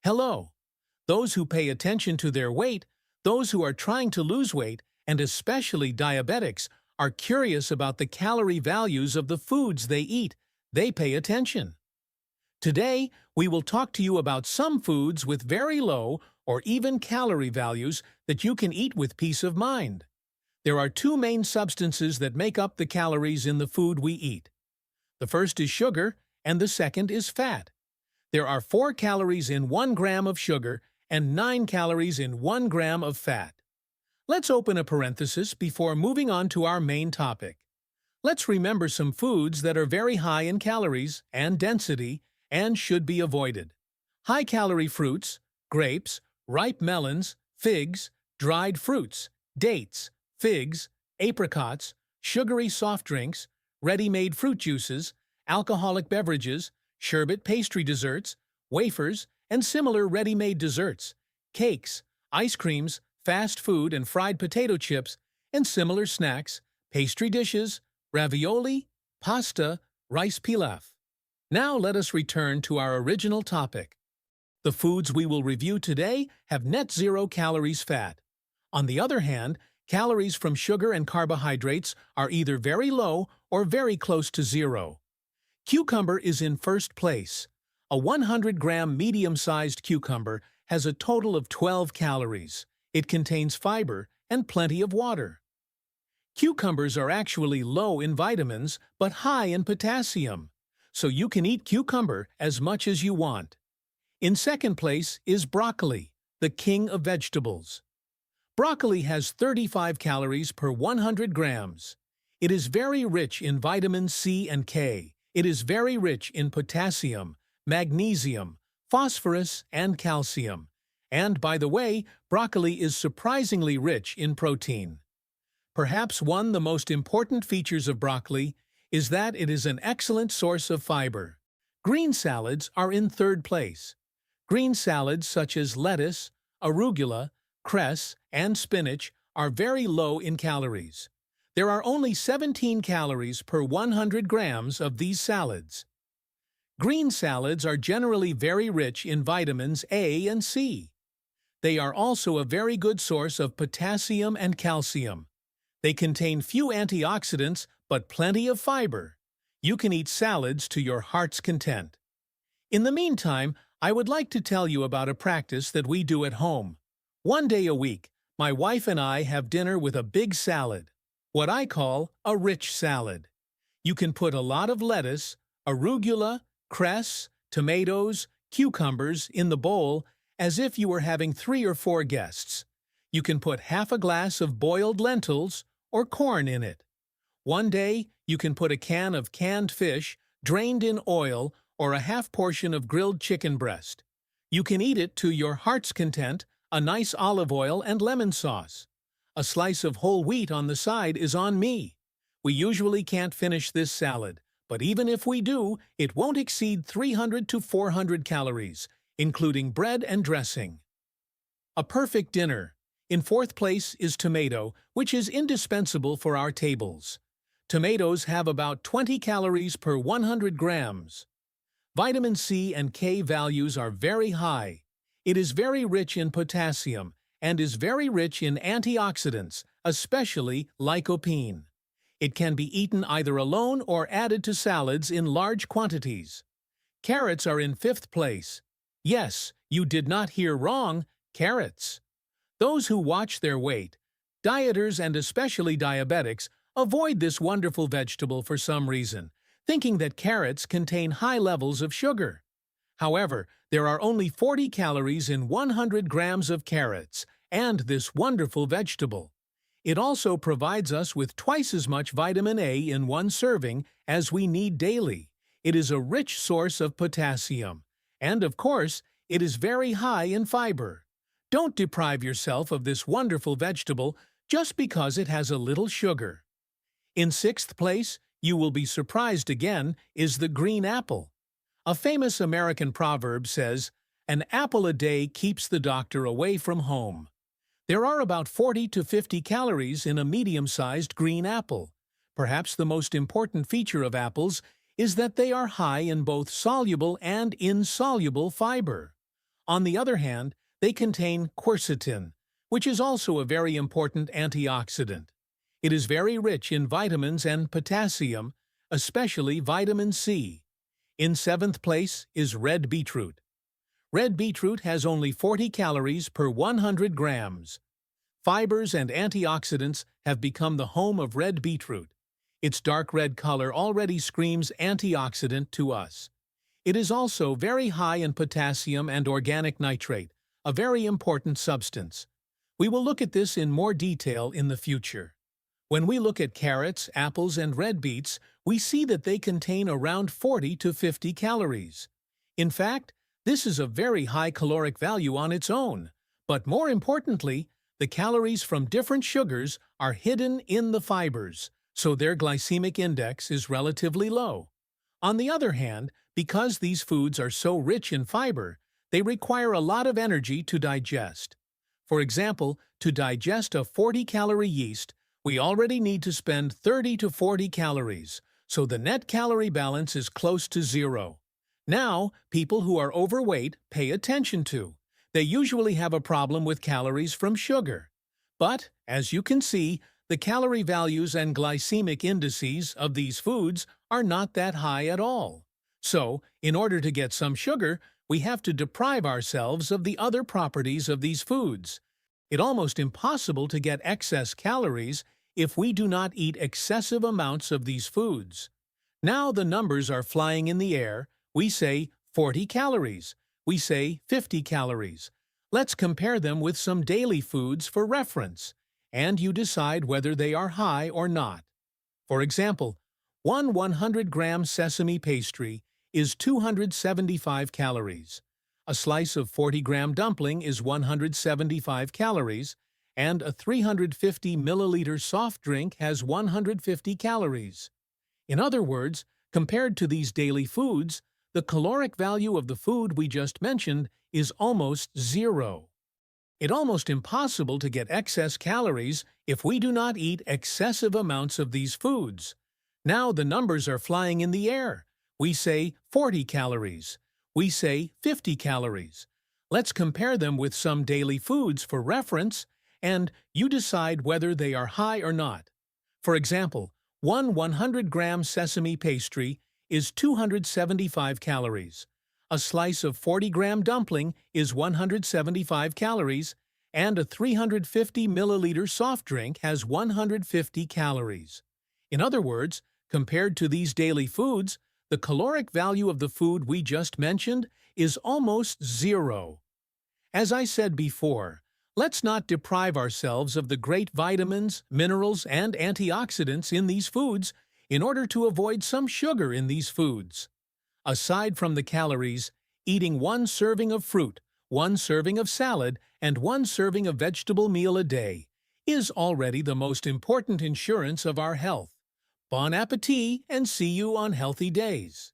Hello. Those who pay attention to their weight, those who are trying to lose weight, and especially diabetics, are curious about the calorie values of the foods they eat. They pay attention. Today, we will talk to you about some foods with very low or even calorie values that you can eat with peace of mind. There are two main substances that make up the calories in the food we eat. The first is sugar, and the second is fat. There are 4 calories in 1 gram of sugar and 9 calories in 1 gram of fat. Let's open a parenthesis before moving on to our main topic. Let's remember some foods that are very high in calories and density and should be avoided. High-calorie fruits, grapes, ripe melons, figs, dried fruits, dates, figs, apricots, sugary soft drinks, ready-made fruit juices, alcoholic beverages, sherbet pastry desserts, wafers, and similar ready-made desserts, cakes, ice creams, fast food and fried potato chips, and similar snacks, pastry dishes, ravioli, pasta, rice pilaf. Now let us return to our original topic. The foods we will review today have net 0 calories fat. On the other hand, calories from sugar and carbohydrates are either very low or very close to 0. Cucumber is in first place. A 100-gram medium-sized cucumber has a total of 12 calories. It contains fiber and plenty of water. Cucumbers are actually low in vitamins but high in potassium, so you can eat cucumber as much as you want. In second place is broccoli, the king of vegetables. Broccoli has 35 calories per 100 grams. It is very rich in vitamins C and K. It is very rich in potassium, magnesium, phosphorus, and calcium. And, by the way, broccoli is surprisingly rich in protein. Perhaps one of the most important features of broccoli is that it is an excellent source of fiber. Green salads are in third place. Green salads such as lettuce, arugula, cress, and spinach are very low in calories. There are only 17 calories per 100 grams of these salads. Green salads are generally very rich in vitamins A and C. They are also a very good source of potassium and calcium. They contain few antioxidants but plenty of fiber. You can eat salads to your heart's content. In the meantime, I would like to tell you about a practice that we do at home. One day a week, my wife and I have dinner with a big salad, what I call a rich salad. You can put a lot of lettuce, arugula, cress, tomatoes, cucumbers in the bowl as if you were having 3 or 4 guests. You can put half a glass of boiled lentils or corn in it. One day, you can put a can of canned fish drained in oil or a half portion of grilled chicken breast. You can eat it to your heart's content, a nice olive oil and lemon sauce. A slice of whole wheat on the side is on me. We usually can't finish this salad, but even if we do, it won't exceed 300 to 400 calories, including bread and dressing. A perfect dinner. In fourth place is tomato, which is indispensable for our tables. Tomatoes have about 20 calories per 100 grams. Vitamin C and K values are very high. It is very rich in potassium and is very rich in antioxidants, especially lycopene. It can be eaten either alone or added to salads in large quantities. Carrots are in fifth place. Yes, you did not hear wrong, carrots. Those who watch their weight, dieters and especially diabetics, avoid this wonderful vegetable for some reason, thinking that carrots contain high levels of sugar. However, there are only 40 calories in 100 grams of carrots and this wonderful vegetable. It also provides us with twice as much vitamin A in one serving as we need daily. It is a rich source of potassium. And, of course, it is very high in fiber. Don't deprive yourself of this wonderful vegetable just because it has a little sugar. In sixth place, you will be surprised again, is the green apple. A famous American proverb says, "An apple a day keeps the doctor away from home." There are about 40 to 50 calories in a medium-sized green apple. Perhaps the most important feature of apples is that they are high in both soluble and insoluble fiber. On the other hand, they contain quercetin, which is also a very important antioxidant. It is very rich in vitamins and potassium, especially vitamin C. In seventh place is red beetroot. Red beetroot has only 40 calories per 100 grams. Fibers and antioxidants have become the home of red beetroot. Its dark red color already screams antioxidant to us. It is also very high in potassium and organic nitrate, a very important substance. We will look at this in more detail in the future. When we look at carrots, apples, and red beets, we see that they contain around 40 to 50 calories. In fact, this is a very high caloric value on its own. But more importantly, the calories from different sugars are hidden in the fibers, so their glycemic index is relatively low. On the other hand, because these foods are so rich in fiber, they require a lot of energy to digest. For example, to digest a 40-calorie yeast, we already need to spend 30 to 40 calories, so the net calorie balance is close to zero. Now, people who are overweight pay attention to. They usually have a problem with calories from sugar. But, as you can see, the calorie values and glycemic indices of these foods are not that high at all. So, in order to get some sugar, we have to deprive ourselves of the other properties of these foods. It's almost impossible to get excess calories if we do not eat excessive amounts of these foods. Now the numbers are flying in the air. We say 40 calories. We say 50 calories. Let's compare them with some daily foods for reference, and you decide whether they are high or not. For example, one 100-gram sesame pastry is 275 calories. A slice of 40-gram dumpling is 175 calories, and a 350-milliliter soft drink has 150 calories. In other words, compared to these daily foods, the caloric value of the food we just mentioned is almost zero. It's almost impossible to get excess calories if we do not eat excessive amounts of these foods. Now the numbers are flying in the air. We say 40 calories. We say 50 calories. Let's compare them with some daily foods for reference, and you decide whether they are high or not. For example, one 100-gram sesame pastry is 275 calories. A slice of 40-gram dumpling is 175 calories, and a 350-milliliter soft drink has 150 calories. In other words, compared to these daily foods, the caloric value of the food we just mentioned is almost zero. As I said before, let's not deprive ourselves of the great vitamins, minerals, and antioxidants in these foods in order to avoid some sugar in these foods. Aside from the calories, eating one serving of fruit, one serving of salad, and one serving of vegetable meal a day is already the most important insurance of our health. Bon appétit and see you on healthy days.